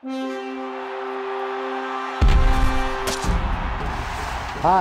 Hi,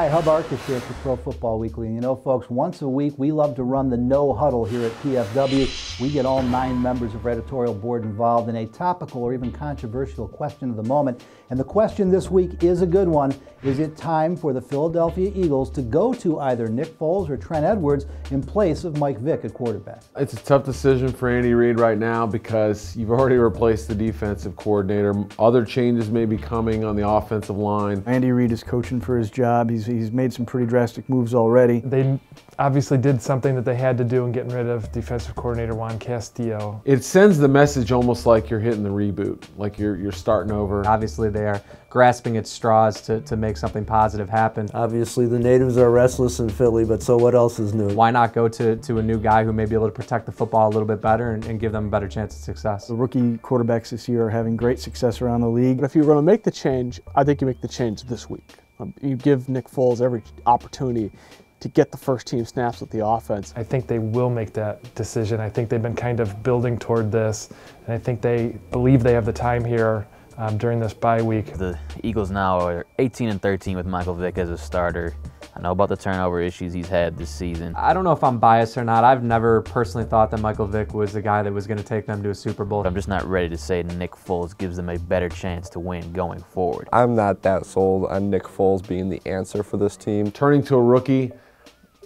Hub Arcus here for Pro Football Weekly. And you know, folks, once a week we love to run the No Huddle here at PFW. We get all 9 members of our editorial board involved in a topical or even controversial question of the moment. And the question this week is a good one. Is it time for the Philadelphia Eagles to go to either Nick Foles or Trent Edwards in place of Mike Vick at quarterback? It's a tough decision for Andy Reid right now because you've already replaced the defensive coordinator. Other changes may be coming on the offensive line. Andy Reid is coaching for his job. He's made some pretty drastic moves already. They obviously did something that they had to do in getting rid of defensive coordinator Juan Castillo. It sends the message almost like you're hitting the reboot, like you're starting over. Obviously they are grasping at straws to make something positive happen. Obviously the natives are restless in Philly, but so what else is new? Why not go to a new guy who may be able to protect the football a little bit better and give them a better chance of success? The rookie quarterbacks this year are having great success around the league. But if you're going to make the change, I think you make the change this week. You give Nick Foles every opportunity to get the first team snaps with the offense. I think they will make that decision. I think they've been kind of building toward this, and I think they believe they have the time here during this bye week. The Eagles now are 18-13 with Michael Vick as a starter. I know about the turnover issues he's had this season. I don't know if I'm biased or not. I've never personally thought that Michael Vick was the guy that was going to take them to a Super Bowl. I'm just not ready to say Nick Foles gives them a better chance to win going forward. I'm not that sold on Nick Foles being the answer for this team. Turning to a rookie,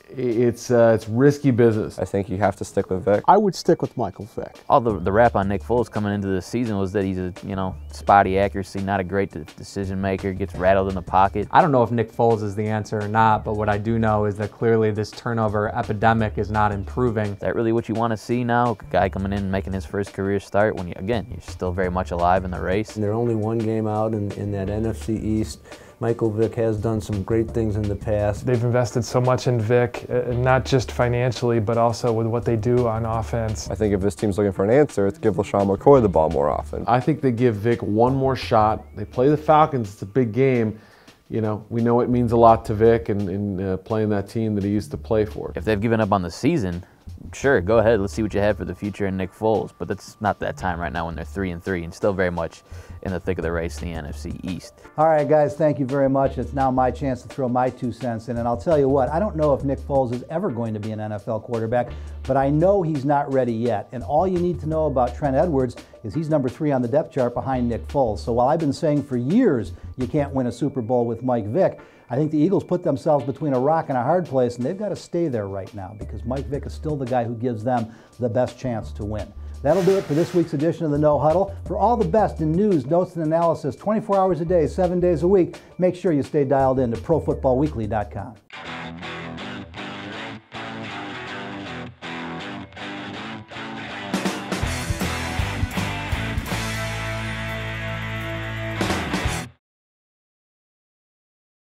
it's risky business. I think you have to stick with Vick. I would stick with Michael Vick. All the rap on Nick Foles coming into the season was that he's a spotty accuracy, not a great decision maker, gets rattled in the pocket. I don't know if Nick Foles is the answer or not, but what I do know is that clearly this turnover epidemic is not improving. Is that really what you want to see now? A guy coming in and making his first career start when, again, you're still very much alive in the race. And they're only one game out in that NFC East. Michael Vick has done some great things in the past. They've invested so much in Vick, not just financially, but also with what they do on offense. I think if this team's looking for an answer, it's give LaShawn McCoy the ball more often. I think they give Vick one more shot. They play the Falcons. It's a big game. You know, we know it means a lot to Vick and playing that team that he used to play for. If they've given up on the season, sure, go ahead. Let's see what you have for the future in Nick Foles. But that's not that time right now when they're 3-3 and still very much in the thick of the race in the NFC East. All right, guys, thank you very much. It's now my chance to throw my 2 cents in. And I'll tell you what, I don't know if Nick Foles is ever going to be an NFL quarterback, but I know he's not ready yet. And all you need to know about Trent Edwards is he's number 3 on the depth chart behind Nick Foles. So while I've been saying for years you can't win a Super Bowl with Mike Vick, I think the Eagles put themselves between a rock and a hard place, and they've got to stay there right now because Mike Vick is still the guy who gives them the best chance to win. That'll do it for this week's edition of the No Huddle. For all the best in news, notes, and analysis, 24 hours a day, 7 days a week, make sure you stay dialed in to ProFootballWeekly.com.